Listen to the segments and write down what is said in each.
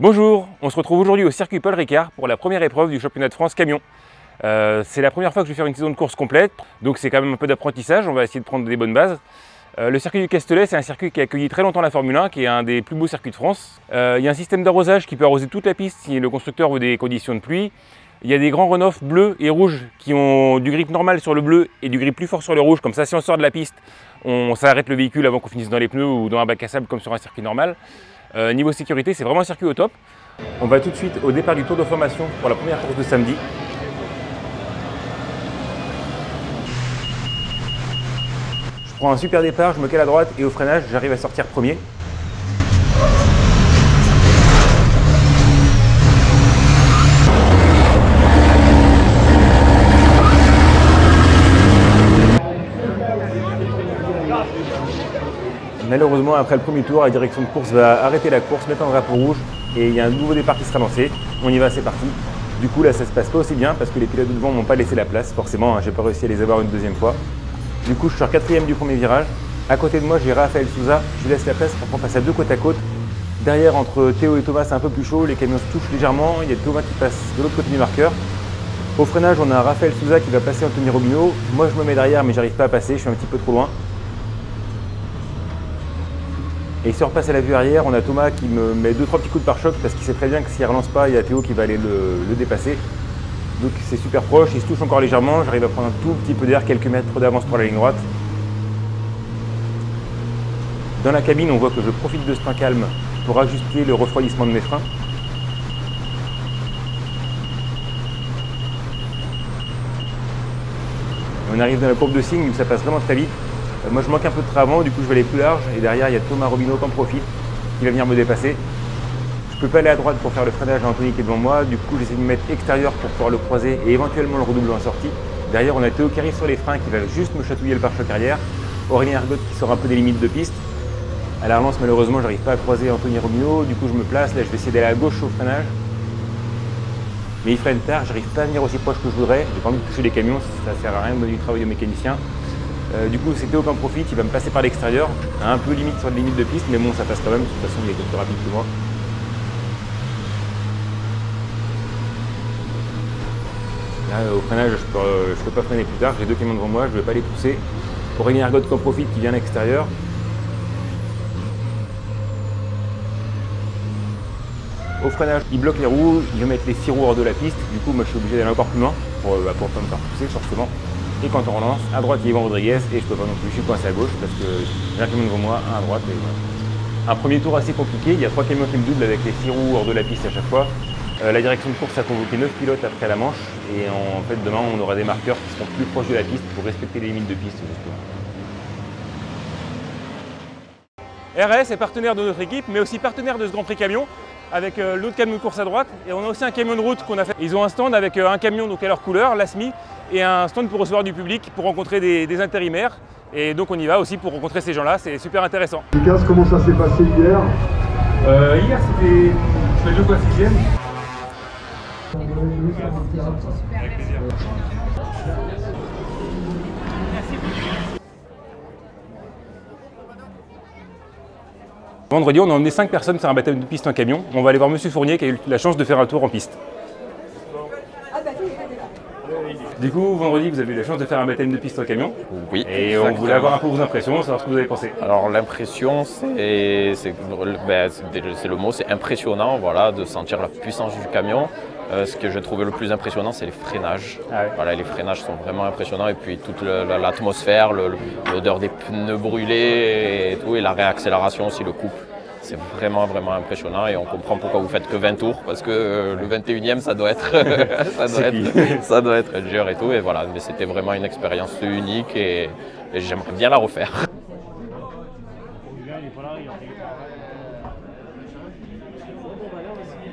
Bonjour, on se retrouve aujourd'hui au circuit Paul Ricard pour la première épreuve du championnat de France camion. C'est la première fois que je vais faire une saison de course complète, donc c'est quand même un peu d'apprentissage, on va essayer de prendre des bonnes bases. Le circuit du Castellet, c'est un circuit qui a accueilli très longtemps la Formule 1, qui est un des plus beaux circuits de France. Il y a un système d'arrosage qui peut arroser toute la piste si le constructeur veut des conditions de pluie. Il y a des grands runoffs bleus et rouges qui ont du grip normal sur le bleu et du grip plus fort sur le rouge, comme ça si on sort de la piste, on s'arrête le véhicule avant qu'on finisse dans les pneus ou dans un bac à sable comme sur un circuit normal. Niveau sécurité, c'est vraiment un circuit au top. On va tout de suite au départ du tour de formation pour la première course de samedi. Je prends un super départ, je me cale à droite et au freinage, j'arrive à sortir premier. Malheureusement, après le premier tour, la direction de course va arrêter la course, mettre un drapeau rouge et il y a un nouveau départ qui sera lancé. On y va, c'est parti. Du coup, là, ça se passe pas aussi bien parce que les pilotes de devant m'ont pas laissé la place. Forcément, j'ai pas réussi à les avoir une deuxième fois. Du coup, je sors quatrième du premier virage. À côté de moi, j'ai Raphaël Souza. Je lui laisse la place pour qu'on passe à deux côte à côte. Derrière, entre Théo et Thomas, c'est un peu plus chaud. Les camions se touchent légèrement. Il y a Thomas qui passe de l'autre côté du marqueur. Au freinage, on a Raphaël Souza qui va passer Anthony Robineau. Moi, je me mets derrière, mais j'arrive pas à passer. Je suis un petit peu trop loin. Et si on repasse à la vue arrière, on a Thomas qui me met 2-3 petits coups de pare-choc parce qu'il sait très bien que s'il ne relance pas, il y a Théo qui va aller le dépasser. Donc c'est super proche, il se touche encore légèrement, j'arrive à prendre un tout petit peu d'air, quelques mètres d'avance pour la ligne droite. Dans la cabine, on voit que je profite de ce temps calme pour ajuster le refroidissement de mes freins. On arrive dans la courbe de signe où ça passe vraiment très vite. Moi je manque un peu de train avant, du coup je vais aller plus large et derrière il y a Thomas Robineau qui en profite, qui va venir me dépasser. Je peux pas aller à droite pour faire le freinage à Anthony qui est devant moi, du coup j'essaie de me mettre extérieur pour pouvoir le croiser et éventuellement le redoubler en sortie. Derrière on a Théo qui arrive sur les freins qui va juste me chatouiller le pare-choc arrière. Aurélien Ergot qui sort un peu des limites de piste. À la relance malheureusement j'arrive pas à croiser Anthony Robineau, du coup je me place, là je vais essayer d'aller à gauche au freinage. Mais il freine tard, j'arrive pas à venir aussi proche que je voudrais, j'ai pas envie de toucher les camions, ça sert à rien de donner du travail aux mécaniciens. Du coup, c'est Théo qui en profite, il va me passer par l'extérieur, un peu limite sur la limite de piste, mais bon, ça passe quand même, de toute façon, il est plus rapide que moi. Là, au freinage, je peux pas freiner plus tard, j'ai deux camions devant moi, je ne vais pas les pousser. Aurélien Ergot qui en profite, qui vient à l'extérieur. Au freinage, il bloque les roues, il veut mettre les 6 roues hors de la piste, du coup, moi, je suis obligé d'aller encore plus loin pour ne pas me faire pousser, forcément. Et quand on relance, à droite il y a Yvan Rodriguez et je peux pas non plus, je suis coincé à gauche parce que j'ai un camion devant moi, un à droite et voilà. Un premier tour assez compliqué, il y a 3 camions qui me doublent avec les 6 roues hors de la piste à chaque fois. La direction de course a convoqué 9 pilotes après la manche et en fait demain on aura des marqueurs qui seront plus proches de la piste pour respecter les limites de piste justement. RS est partenaire de notre équipe mais aussi partenaire de ce Grand Prix camion avec l'autre camion de course à droite et on a aussi un camion de route qu'on a fait. Ils ont un stand avec un camion donc à leur couleur, l'ASMI, et un stand pour recevoir du public, pour rencontrer des intérimaires. Et donc on y va aussi pour rencontrer ces gens-là, c'est super intéressant. Lucas, comment ça s'est passé hier? Hier c'était, je fais 2 fois 6e. Avec plaisir. Vendredi, on a emmené 5 personnes faire un baptême de piste en camion. On va aller voir Monsieur Fournier qui a eu la chance de faire un tour en piste. Du coup, vendredi, vous avez eu la chance de faire un baptême de piste en camion. Oui. Et on voulait avoir un peu vos impressions, savoir ce que vous avez pensé. Alors l'impression, c'est le mot, c'est impressionnant, voilà, de sentir la puissance du camion. Ce que j'ai trouvé le plus impressionnant, c'est les freinages. Ah ouais. Voilà, les freinages sont vraiment impressionnants et puis toute l'atmosphère, l'odeur des pneus brûlés et tout, et la réaccélération aussi, le couple. C'est vraiment impressionnant et on comprend pourquoi vous faites que 20 tours parce que le 21e ça doit être ça doit être dur et tout, et voilà, mais c'était vraiment une expérience unique et j'aimerais bien la refaire.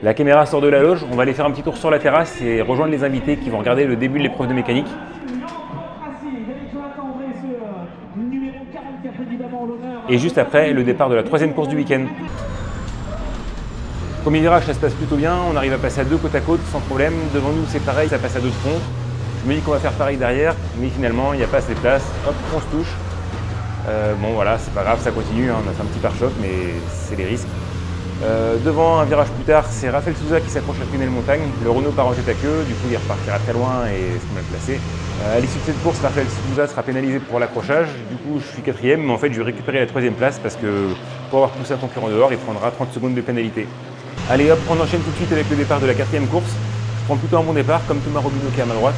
La caméra sort de la loge, on va aller faire un petit tour sur la terrasse et rejoindre les invités qui vont regarder le début de l'épreuve de mécanique. Et juste après, le départ de la 3e course du week-end. Premier virage, ça se passe plutôt bien, on arrive à passer à 2 côte à côte sans problème. Devant nous, c'est pareil, ça passe à 2 de front. Je me dis qu'on va faire pareil derrière, mais finalement, il n'y a pas assez de place. Hop, on se touche. Bon voilà, c'est pas grave, ça continue, hein. On a fait un petit pare-choc, mais c'est les risques. Devant, un virage plus tard, c'est Rafael Souza qui s'accroche à la tunnel montagne. Le Renault part en tête à queue, du coup il repartira très loin et c'est mal placé. À l'issue de cette course, Rafael Souza sera pénalisé pour l'accrochage. Du coup, je suis 4e, mais en fait, je vais récupérer la 3e place parce que pour avoir poussé un concurrent dehors, il prendra 30 secondes de pénalité. Allez hop, on enchaîne tout de suite avec le départ de la 4e course. Je prends plutôt un bon départ, comme Thomas Robineau qui est à ma droite.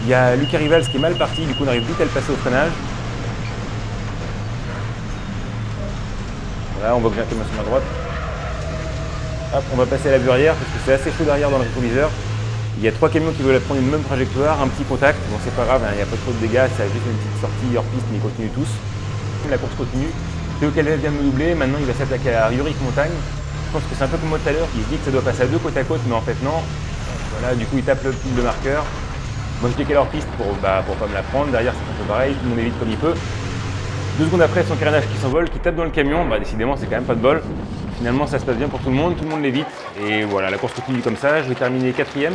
Il y a Lucas Rivals qui est mal parti, du coup on arrive vite à le passer au freinage. Voilà, on voit que j'ai un Thomas sur ma droite. Hop, on va passer à la vue arrière parce que c'est assez chaud derrière dans le rétroviseur. Il y a 3 camions qui veulent prendre une même trajectoire, un petit contact. Bon, c'est pas grave, il n'y a pas trop de dégâts, ça a juste une petite sortie hors piste, mais ils continuent tous. La course continue. Théo Calvet vient de me doubler, maintenant il va s'attaquer à Yorick Montagne. Je pense que c'est un peu comme moi tout à l'heure, il se dit que ça doit passer à 2 côte à côte, mais en fait non. Voilà, du coup il tape le fil de marqueur. Moi je décale hors piste pour pas me la prendre. Derrière c'est un peu pareil, tout le monde évite comme il peut. 2 secondes après, son carénage qui s'envole, qui tape dans le camion, décidément c'est quand même pas de bol. Finalement ça se passe bien pour tout le monde l'évite. Et voilà, la course continue comme ça, je vais terminer 4e.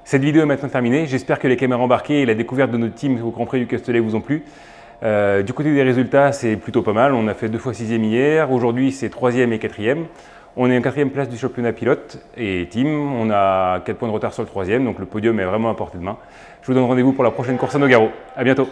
Cette vidéo est maintenant terminée, j'espère que les caméras embarquées et la découverte de notre team au Grand Prix du Castellet vous ont plu. Du côté des résultats, c'est plutôt pas mal, on a fait 2 fois 6e hier, aujourd'hui c'est 3e et 4e. On est en 4e place du championnat pilote et team, on a 4 points de retard sur le 3e, donc le podium est vraiment à portée de main. Je vous donne rendez-vous pour la prochaine course à Nogaro. À bientôt.